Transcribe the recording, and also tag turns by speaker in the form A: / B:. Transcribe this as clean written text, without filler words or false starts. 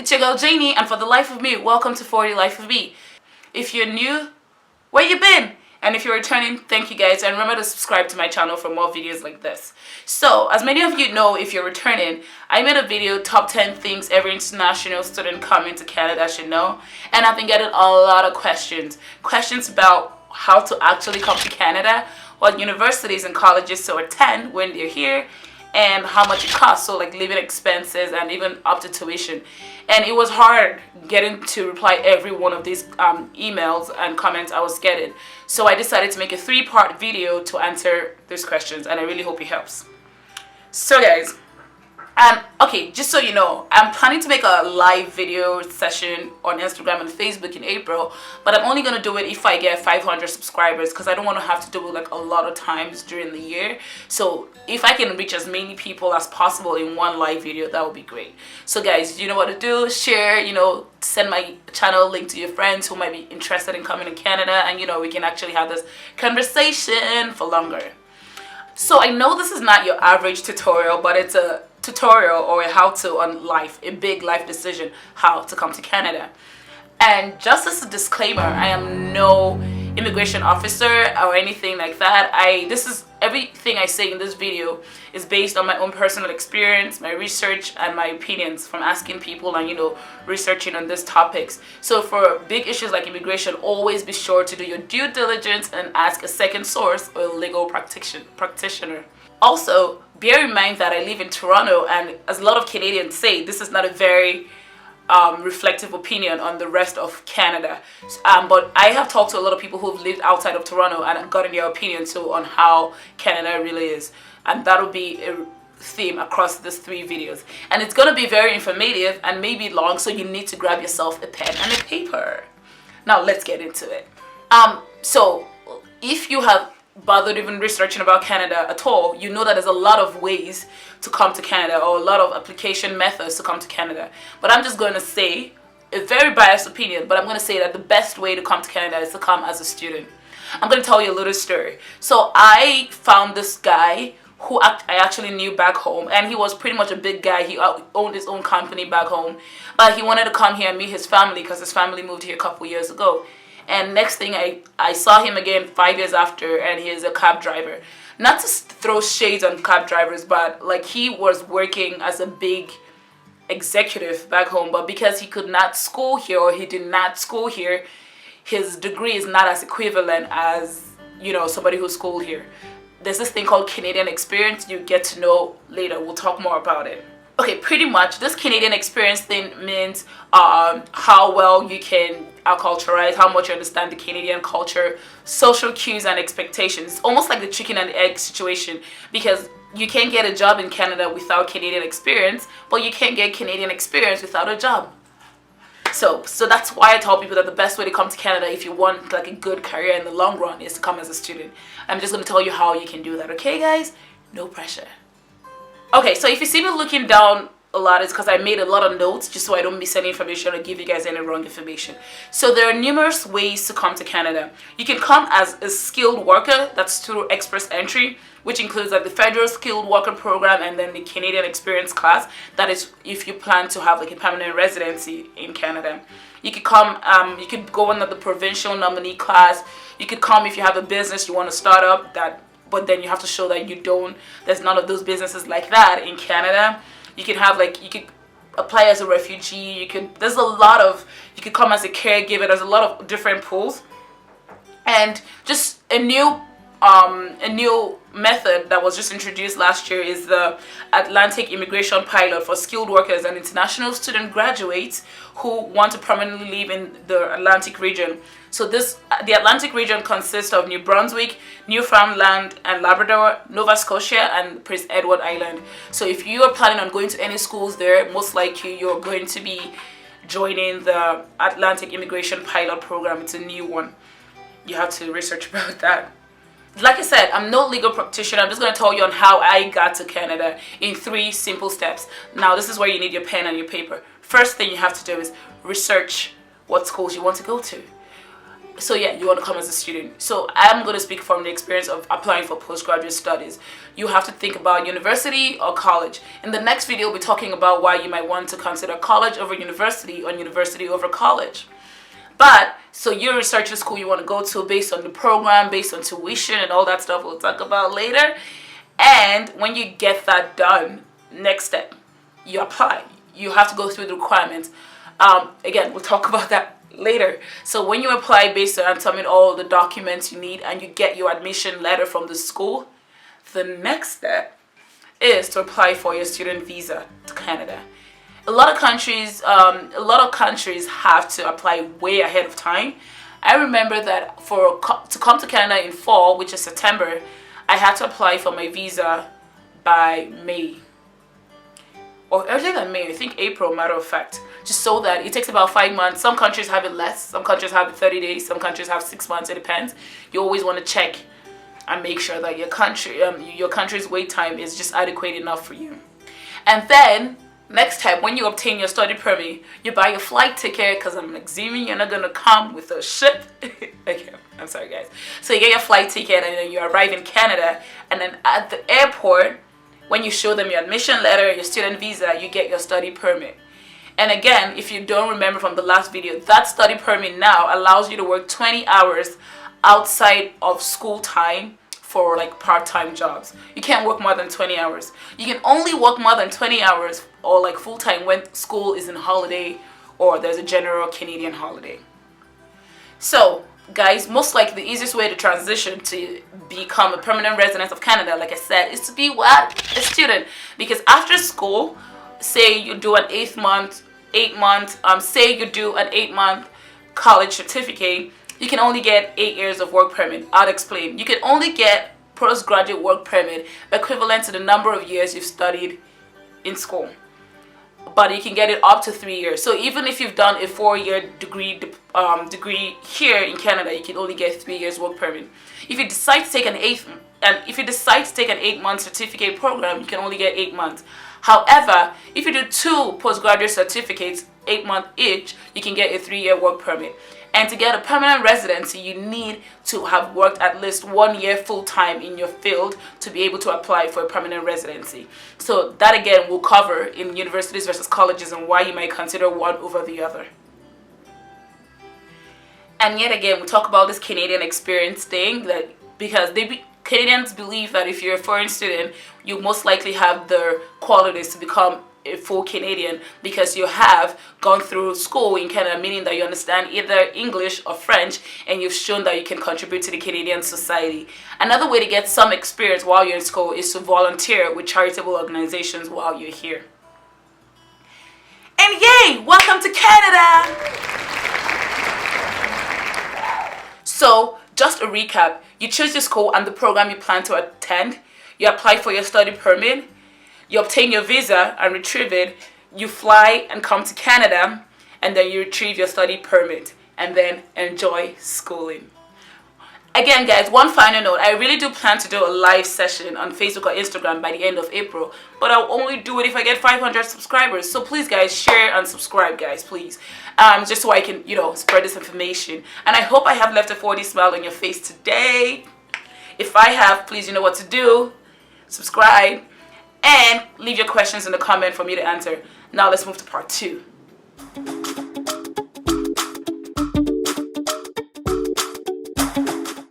A: It's your girl Janie, and for the life of me, welcome to 40 Life of Me. If you're new, where you been? And if you're returning, thank you guys, and remember to subscribe to my channel for more videos like this. So, as many of you know, if you're returning, I made a video, top 10 things every international student coming to Canada should know, and I've been getting a lot of questions about how to actually come to Canada, what universities and colleges to attend when they're here, and how much it costs, so like living expenses and even up to tuition. And it was hard getting to reply every one of these emails and comments I was getting, so I decided to make a 3-part video to answer these questions, and I really hope it helps. So guys, okay, just so you know, I'm planning to make a live video session on Instagram and Facebook in April, but I'm only going to do it if I get 500 subscribers, because I don't want to have to do it like a lot of times during the year. So if I can reach as many people as possible in one live video, that would be great. So guys, you know what to do. Share, send my channel link to your friends who might be interested in coming to Canada, and we can actually have this conversation for longer. So I know this is not your average tutorial, but it's a tutorial or a how-to on life, a big life decision, how to come to Canada. And just as a disclaimer, I am no immigration officer or anything like that. Everything I say in this video is based on my own personal experience, my research, and my opinions from asking people and researching on these topics. So for big issues like immigration, always be sure to do your due diligence and ask a second source or a legal practitioner. Also, bear in mind that I live in Toronto, and as a lot of Canadians say, this is not a very reflective opinion on the rest of Canada. But I have talked to a lot of people who've lived outside of Toronto and gotten their opinion too on how Canada really is. And that'll be a theme across these 3 videos. And it's going to be very informative and maybe long, so you need to grab yourself a pen and a paper. Now let's get into it. So if you have bothered even researching about Canada at all, you know that there's a lot of ways to come to Canada, or a lot of application methods to come to Canada. But I'm just going to say, a very biased opinion, but I'm going to say that the best way to come to Canada is to come as a student. I'm going to tell you a little story. So I found this guy who I actually knew back home, and he was pretty much a big guy. He owned his own company back home, but he wanted to come here and meet his family because his family moved here a couple years ago. And next thing, I saw him again 5 years after, and he is a cab driver. Not to throw shades on cab drivers, but like he was working as a big executive back home, but because he could not school here, or he did not school here, his degree is not as equivalent as somebody who schooled here. There's this thing called Canadian experience. You get to know later. We'll talk more about it. Okay, pretty much this Canadian experience thing means how well you can acculturize, how much you understand the Canadian culture, social cues and expectations. It's almost like the chicken and egg situation, because you can't get a job in Canada without Canadian experience, but you can't get Canadian experience without a job. So that's why I tell people that the best way to come to Canada if you want like a good career in the long run is to come as a student. I'm just going to tell you how you can do that, okay guys? No pressure. Okay, so if you see me looking down a lot, it's because I made a lot of notes just so I don't miss any information or give you guys any wrong information. So there are numerous ways to come to Canada. You can come as a skilled worker, that's through express entry, which includes like the federal skilled worker program and then the Canadian experience class. That is if you plan to have like a permanent residency in Canada. You could come, you could go under the provincial nominee class. You could come if you have a business you want to start up, but then you have to show that there's none of those businesses like that in Canada. You can have you could apply as a refugee, you could come as a caregiver. There's a lot of different pools. And just a new method that was just introduced last year is the Atlantic Immigration Pilot for skilled workers and international student graduates who want to permanently live in the Atlantic region. So the Atlantic region consists of New Brunswick, Newfoundland and Labrador, Nova Scotia, and Prince Edward Island. So if you are planning on going to any schools there, most likely you're going to be joining the Atlantic Immigration Pilot program. It's a new one. You have to research about that. Like I said, I'm no legal practitioner. I'm just going to tell you on how I got to Canada in 3 simple steps. Now, this is where you need your pen and your paper. First thing you have to do is research what schools you want to go to. So yeah, you want to come as a student. So I'm going to speak from the experience of applying for postgraduate studies. You have to think about university or college. In the next video, we'll be talking about why you might want to consider college over university or university over college. But, so you research the school you want to go to based on the program, based on tuition and all that stuff we'll talk about later. And when you get that done, next step, you apply. You have to go through the requirements. Again, we'll talk about that later. So when you apply based on submit all the documents you need and you get your admission letter from the school, the next step is to apply for your student visa to Canada. A lot of countries have to apply way ahead of time. I remember that to come to Canada in fall, which is September, I had to apply for my visa by May. Or earlier than May, I think April, matter of fact. Just so that it takes about 5 months. Some countries have it less, some countries have it 30 days, some countries have 6 months, it depends. You always want to check and make sure that your country's wait time is just adequate enough for you. And then, next time, when you obtain your study permit, you buy your flight ticket, because I'm assuming you're not going to come with a ship. Okay, I'm sorry guys. So you get your flight ticket and then you arrive in Canada, and then at the airport, when you show them your admission letter, your student visa, you get your study permit. And again, if you don't remember from the last video, that study permit now allows you to work 20 hours outside of school time for like part-time jobs. You can't work more than 20 hours. You can only work more than 20 hours or like full-time when school is in holiday or there's a general Canadian holiday. So guys, most likely the easiest way to transition to become a permanent resident of Canada, like I said, is to be what? A student. Because after school, say you do an 8 month college certificate, you can only get 8 years of work permit. I'll explain. You can only get postgraduate work permit equivalent to the number of years you've studied in school. But you can get it up to 3 years. So even if you've done a 4-year degree here in Canada, you can only get 3 years work permit. If you decide to take an 8-month certificate program, you can only get 8 months. However, if you do 2 postgraduate certificates, 8 months each, you can get a 3-year work permit. And to get a permanent residency, you need to have worked at least 1 year full-time in your field to be able to apply for a permanent residency. So that again will cover in universities versus colleges and why you might consider one over the other. And yet again, we talk about this Canadian experience thing, that because Canadians believe that if you're a foreign student, you most likely have the qualities to become a full Canadian because you have gone through school in Canada, meaning that you understand either English or French and you've shown that you can contribute to the Canadian society. Another way to get some experience while you're in school is to volunteer with charitable organizations while you're here. And yay! Welcome to Canada! So, just a recap. You choose your school and the program you plan to attend. You apply for your study permit. You obtain your visa and retrieve it. You fly and come to Canada, and then you retrieve your study permit and then enjoy schooling. Again guys, one final note, I really do plan to do a live session on Facebook or Instagram by the end of April, but I'll only do it if I get 500 subscribers. So please guys, share and subscribe guys, please. Just so I can, spread this information. And I hope I have left a 4D smile on your face today. If I have, please, you know what to do. Subscribe and leave your questions in the comment for me to answer. Now let's move to part 2.